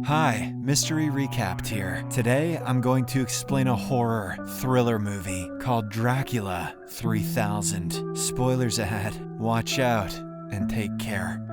Hi, Mystery Recapped here. Today, I'm going to explain a horror thriller movie called Dracula 3000. Spoilers ahead. Watch out and take care.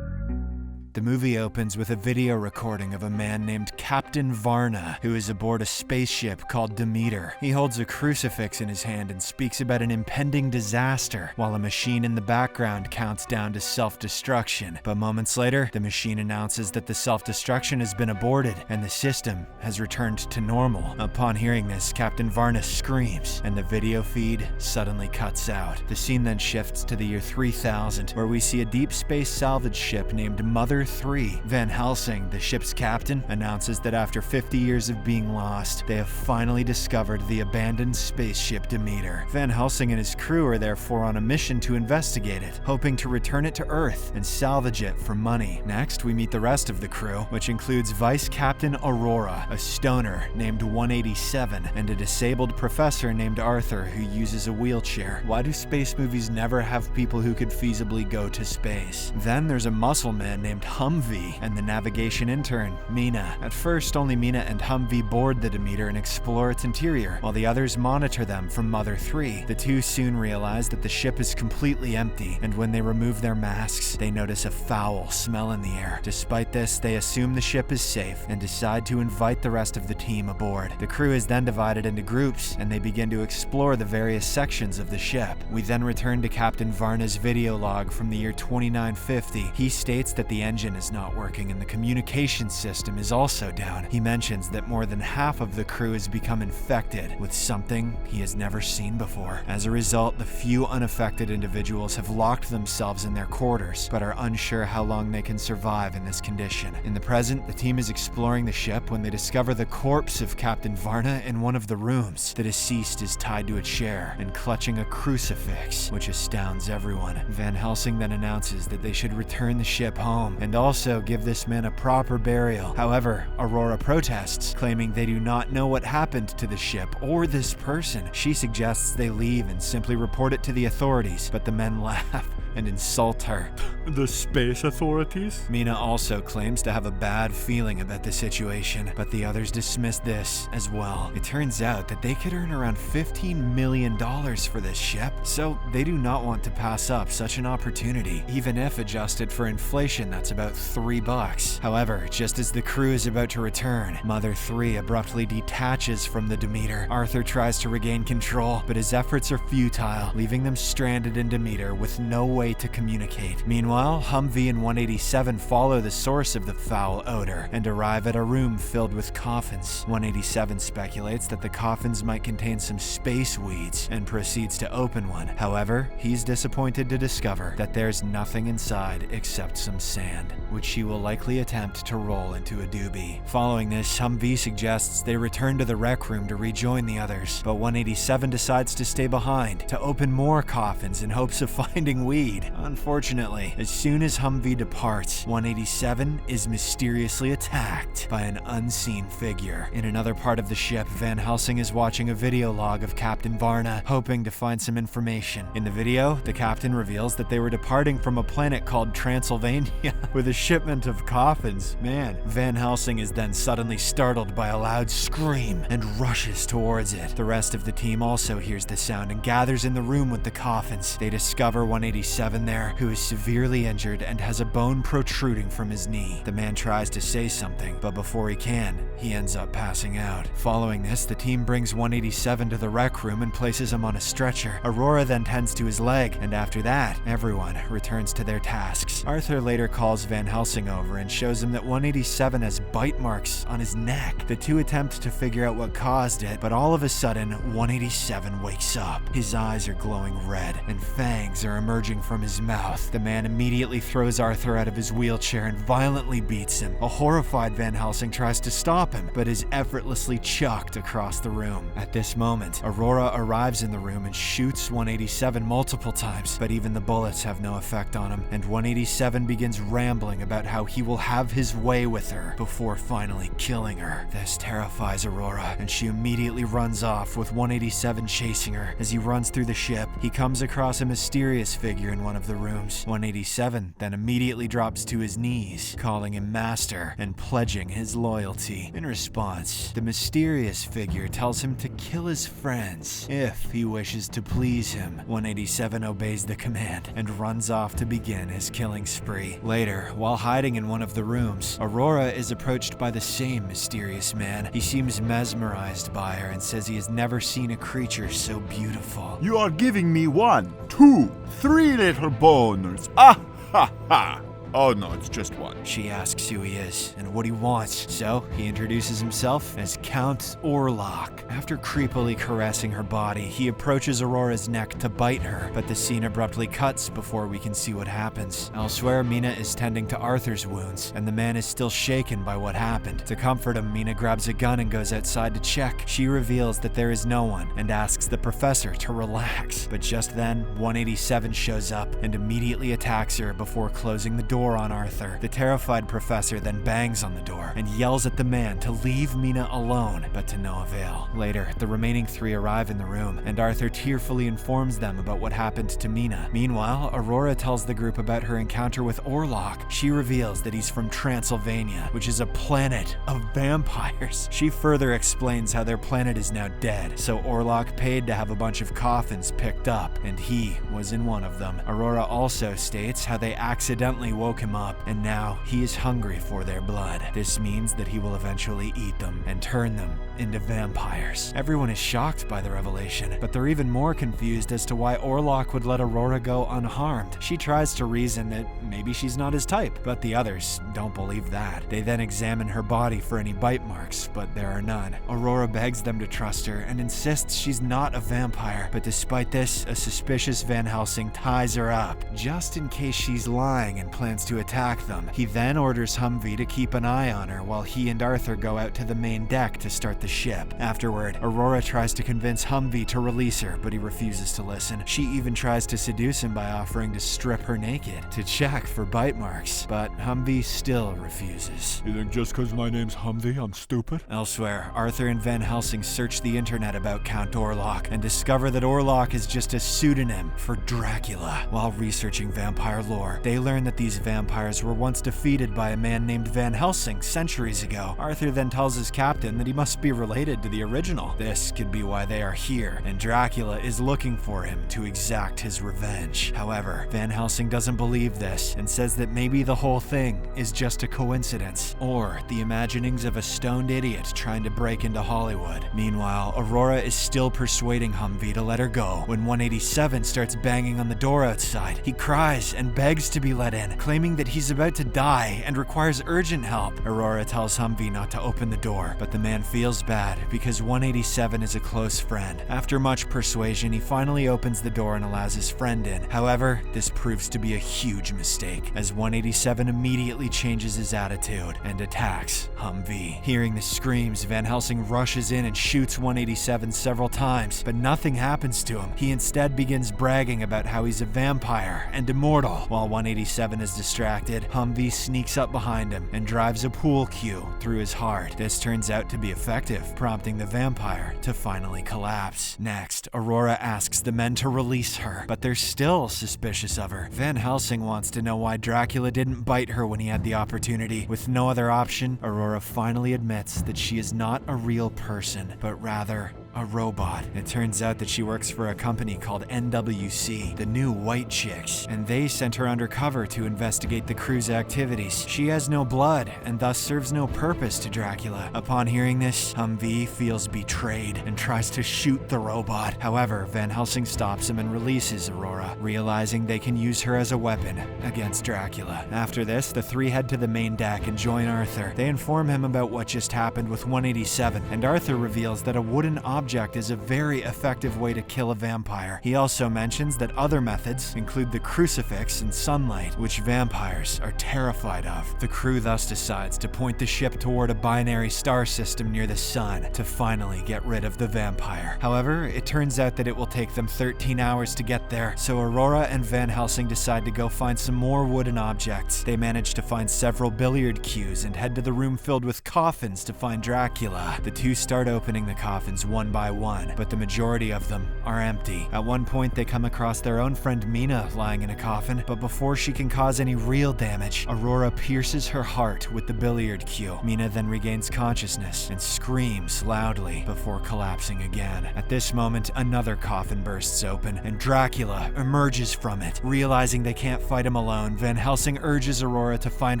The movie opens with a video recording of a man named Captain Varna, who is aboard a spaceship called Demeter. He holds a crucifix in his hand and speaks about an impending disaster, while a machine in the background counts down to self-destruction. But moments later, the machine announces that the self-destruction has been aborted and the system has returned to normal. Upon hearing this, Captain Varna screams, and the video feed suddenly cuts out. The scene then shifts to the year 3000, where we see a deep space salvage ship named Mother 3. Van Helsing, the ship's captain, announces that after 50 years of being lost, they have finally discovered the abandoned spaceship Demeter. Van Helsing and his crew are therefore on a mission to investigate it, hoping to return it to Earth and salvage it for money. Next, we meet the rest of the crew, which includes Vice Captain Aurora, a stoner named 187, and a disabled professor named Arthur who uses a wheelchair. Why do space movies never have people who could feasibly go to space? Then there's a muscle man named Humvee and the navigation intern, Mina. At first, only Mina and Humvee board the Demeter and explore its interior, while the others monitor them from Mother 3. The two soon realize that the ship is completely empty, and when they remove their masks, they notice a foul smell in the air. Despite this, they assume the ship is safe and decide to invite the rest of the team aboard. The crew is then divided into groups, and they begin to explore the various sections of the ship. We then return to Captain Varna's video log from the year 2950. He states that the engine is not working and the communication system is also down. He mentions that more than half of the crew has become infected with something he has never seen before. As a result, the few unaffected individuals have locked themselves in their quarters, but are unsure how long they can survive in this condition. In the present, the team is exploring the ship when they discover the corpse of Captain Varna in one of the rooms. The deceased is tied to a chair and clutching a crucifix, which astounds everyone. Van Helsing then announces that they should return the ship home and also give this man a proper burial. However, Aurora protests, claiming they do not know what happened to the ship or this person. She suggests they leave and simply report it to the authorities, but the men laugh and insult her. The space authorities? Mina also claims to have a bad feeling about the situation, but the others dismiss this as well. It turns out that they could earn around $15 million for this ship, so they do not want to pass up such an opportunity. Even if adjusted for inflation, that's about $3. However, just as the crew is about to return, Mother 3 abruptly detaches from the Demeter. Arthur tries to regain control, but his efforts are futile, leaving them stranded in Demeter with no way to communicate. Meanwhile, Humvee and 187 follow the source of the foul odor and arrive at a room filled with coffins. 187 speculates that the coffins might contain some space weeds and proceeds to open one. However, he's disappointed to discover that there's nothing inside except some sand, which she will likely attempt to roll into a doobie. Following this, Humvee suggests they return to the rec room to rejoin the others, but 187 decides to stay behind to open more coffins in hopes of finding weed. Unfortunately, as soon as Humvee departs, 187 is mysteriously attacked by an unseen figure. In another part of the ship, Van Helsing is watching a video log of Captain Varna, hoping to find some information. In the video, the captain reveals that they were departing from a planet called Transylvania with a shipment of coffins. Man, Van Helsing is then suddenly startled by a loud scream and rushes towards it. The rest of the team also hears the sound and gathers in the room with the coffins. They discover 187 there, who is severely injured and has a bone protruding from his knee. The man tries to say something, but before he can, he ends up passing out. Following this, the team brings 187 to the rec room and places him on a stretcher. Aurora then tends to his leg, and after that, everyone returns to their tasks. Arthur later calls Van Helsing over and shows him that 187 has bite marks on his neck. The two attempt to figure out what caused it, but all of a sudden, 187 wakes up. His eyes are glowing red, and fangs are emerging from his mouth. The man immediately throws Arthur out of his wheelchair and violently beats him. A horrified Van Helsing tries to stop him, but is effortlessly chucked across the room. At this moment, Aurora arrives in the room and shoots 187 multiple times, but even the bullets have no effect on him, and 187 begins rambling about how he will have his way with her before finally killing her. This terrifies Aurora, and she immediately runs off with 187 chasing her. As he runs through the ship, he comes across a mysterious figure in in one of the rooms. 187 then immediately drops to his knees, calling him master and pledging his loyalty. In response, the mysterious figure tells him to kill his friends if he wishes to please him. 187 obeys the command and runs off to begin his killing spree. Later, while hiding in one of the rooms, Aurora is approached by the same mysterious man. He seems mesmerized by her and says he has never seen a creature so beautiful. You are giving me 1, 2, 3 little boners. Ah ha ha. Oh no, it's just one. She asks who he is and what he wants, so he introduces himself as Count Orlok. After creepily caressing her body, he approaches Aurora's neck to bite her, but the scene abruptly cuts before we can see what happens. Elsewhere, Mina is tending to Arthur's wounds, and the man is still shaken by what happened. To comfort him, Mina grabs a gun and goes outside to check. She reveals that there is no one and asks the professor to relax, but just then, 187 shows up and immediately attacks her before closing the door on Arthur. The terrified professor then bangs on the door and yells at the man to leave Mina alone, but to no avail. Later, the remaining 3 arrive in the room, and Arthur tearfully informs them about what happened to Mina. Meanwhile, Aurora tells the group about her encounter with Orlok. She reveals that he's from Transylvania, which is a planet of vampires. She further explains how their planet is now dead, so Orlok paid to have a bunch of coffins picked up, and he was in one of them. Aurora also states how they accidentally woke him up, and now he is hungry for their blood. This means that he will eventually eat them and turn them into vampires. Everyone is shocked by the revelation, but they're even more confused as to why Orlok would let Aurora go unharmed. She tries to reason that maybe she's not his type, but the others don't believe that. They then examine her body for any bite marks, but there are none. Aurora begs them to trust her and insists she's not a vampire, but despite this, a suspicious Van Helsing ties her up, just in case she's lying and plans to attack them. He then orders Humvee to keep an eye on her while he and Arthur go out to the main deck to start the ship. Afterward, Aurora tries to convince Humvee to release her, but he refuses to listen. She even tries to seduce him by offering to strip her naked to check for bite marks, but Humvee still refuses. You think just because my name's Humvee, I'm stupid? Elsewhere, Arthur and Van Helsing search the internet about Count Orlok and discover that Orlok is just a pseudonym for Dracula. While researching vampire lore, they learn that these vampires were once defeated by a man named Van Helsing centuries ago. Arthur then tells his captain that he must be related to the original. This could be why they are here, and Dracula is looking for him to exact his revenge. However, Van Helsing doesn't believe this and says that maybe the whole thing is just a coincidence, or the imaginings of a stoned idiot trying to break into Hollywood. Meanwhile, Aurora is still persuading Humvee to let her go when 187 starts banging on the door outside. He cries and begs to be let in, claiming that he's about to die and requires urgent help. Aurora tells Humvee not to open the door, but the man feels bad because 187 is a close friend. After much persuasion, he finally opens the door and allows his friend in. However, this proves to be a huge mistake, as 187 immediately changes his attitude and attacks Humvee. Hearing the screams, Van Helsing rushes in and shoots 187 several times, but nothing happens to him. He instead begins bragging about how he's a vampire and immortal. While 187 is distracted, Humvee sneaks up behind him and drives a pool cue through his heart. This turns out to be effective, prompting the vampire to finally collapse. Next, Aurora asks the men to release her, but they're still suspicious of her. Van Helsing wants to know why Dracula didn't bite her when he had the opportunity. With no other option, Aurora finally admits that she is not a real person, but rather a robot. It turns out that she works for a company called NWC, the New White Chicks, and they sent her undercover to investigate the crew's activities. She has no blood and thus serves no purpose to Dracula. Upon hearing this, Humvee feels betrayed and tries to shoot the robot. However, Van Helsing stops him and releases Aurora, realizing they can use her as a weapon against Dracula. After this, the 3 head to the main deck and join Arthur. They inform him about what just happened with 187, and Arthur reveals that a wooden object is a very effective way to kill a vampire. He also mentions that other methods include the crucifix and sunlight, which vampires are terrified of. The crew thus decides to point the ship toward a binary star system near the sun to finally get rid of the vampire. However, it turns out that it will take them 13 hours to get there, so Aurora and Van Helsing decide to go find some more wooden objects. They manage to find several billiard cues and head to the room filled with coffins to find Dracula. The 2 start opening the coffins one by one, but the majority of them are empty. At one point, they come across their own friend Mina lying in a coffin, but before she can cause any real damage, Aurora pierces her heart with the billiard cue. Mina then regains consciousness and screams loudly before collapsing again. At this moment, another coffin bursts open, and Dracula emerges from it. Realizing they can't fight him alone, Van Helsing urges Aurora to find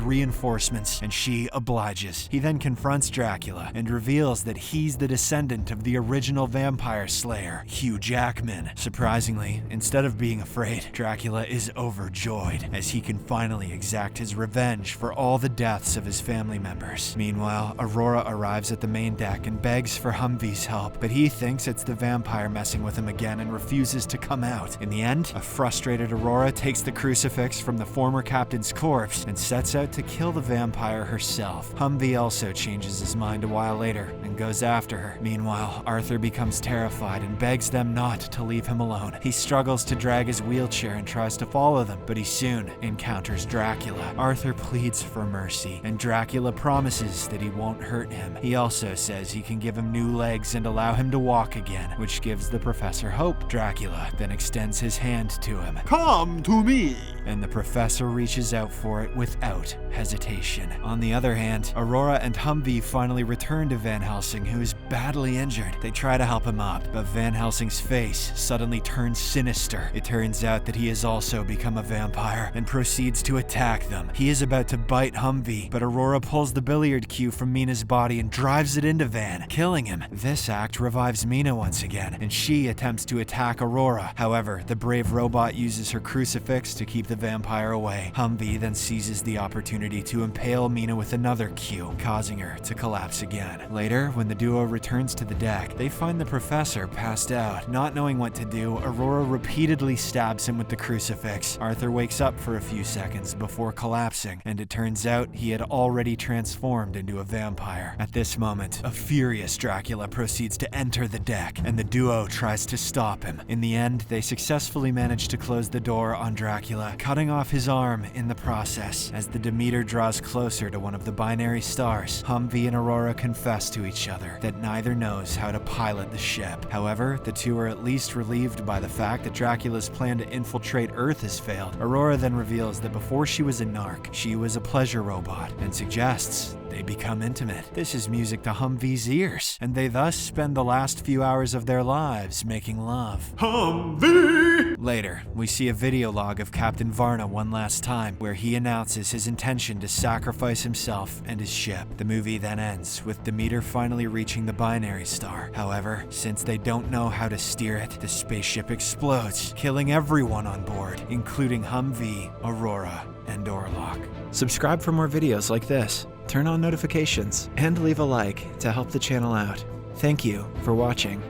reinforcements, and she obliges. He then confronts Dracula and reveals that he's the descendant of the original vampire slayer, Hugh Jackman. Surprisingly, instead of being afraid, Dracula is overjoyed as he can finally exact his revenge for all the deaths of his family members. Meanwhile, Aurora arrives at the main deck and begs for Humvee's help, but he thinks it's the vampire messing with him again and refuses to come out. In the end, a frustrated Aurora takes the crucifix from the former captain's corpse and sets out to kill the vampire herself. Humvee also changes his mind a while later and goes after her. Meanwhile, Arthur becomes terrified and begs them not to leave him alone. He struggles to drag his wheelchair and tries to follow them, but he soon encounters Dracula. Arthur pleads for mercy, and Dracula promises that he won't hurt him. He also says he can give him new legs and allow him to walk again, which gives the professor hope. Dracula then extends his hand to him. Come to me! And the professor reaches out for it without hesitation. On the other hand, Aurora and Humvee finally return to Van Helsing, who is badly injured. They try to help him up, but Van Helsing's face suddenly turns sinister. It turns out that he has also become a vampire and proceeds to attack them. He is about to bite Humvee, but Aurora pulls the billiard cue from Mina's body and drives it into Van, killing him. This act revives Mina once again, and she attempts to attack Aurora. However, the brave robot uses her crucifix to keep the vampire away. Humvee then seizes the opportunity to impale Mina with another cue, causing her to collapse again. Later, when the duo returns to the deck, they find the professor passed out. Not knowing what to do, Aurora repeatedly stabs him with the crucifix. Arthur wakes up for a few seconds before collapsing, and it turns out he had already transformed into a vampire. At this moment, a furious Dracula proceeds to enter the deck, and the duo tries to stop him. In the end, they successfully manage to close the door on Dracula, cutting off his arm in the process. As the Demeter draws closer to one of the binary stars, Humvee and Aurora confess to each other that neither knows how to pilot the ship. However, the two are at least relieved by the fact that Dracula's plan to infiltrate Earth has failed. Aurora then reveals that before she was a narc, she was a pleasure robot, and suggests they become intimate. This is music to Humvee's ears, and they thus spend the last few hours of their lives making love. Humvee! Later, we see a video log of Captain Varna one last time, where he announces his intention to sacrifice himself and his ship. The movie then ends with Demeter finally reaching the binary star. However, since they don't know how to steer it, the spaceship explodes, killing everyone on board, including Humvee, Aurora, and Orlok. Subscribe for more videos like this, turn on notifications, and leave a like to help the channel out. Thank you for watching.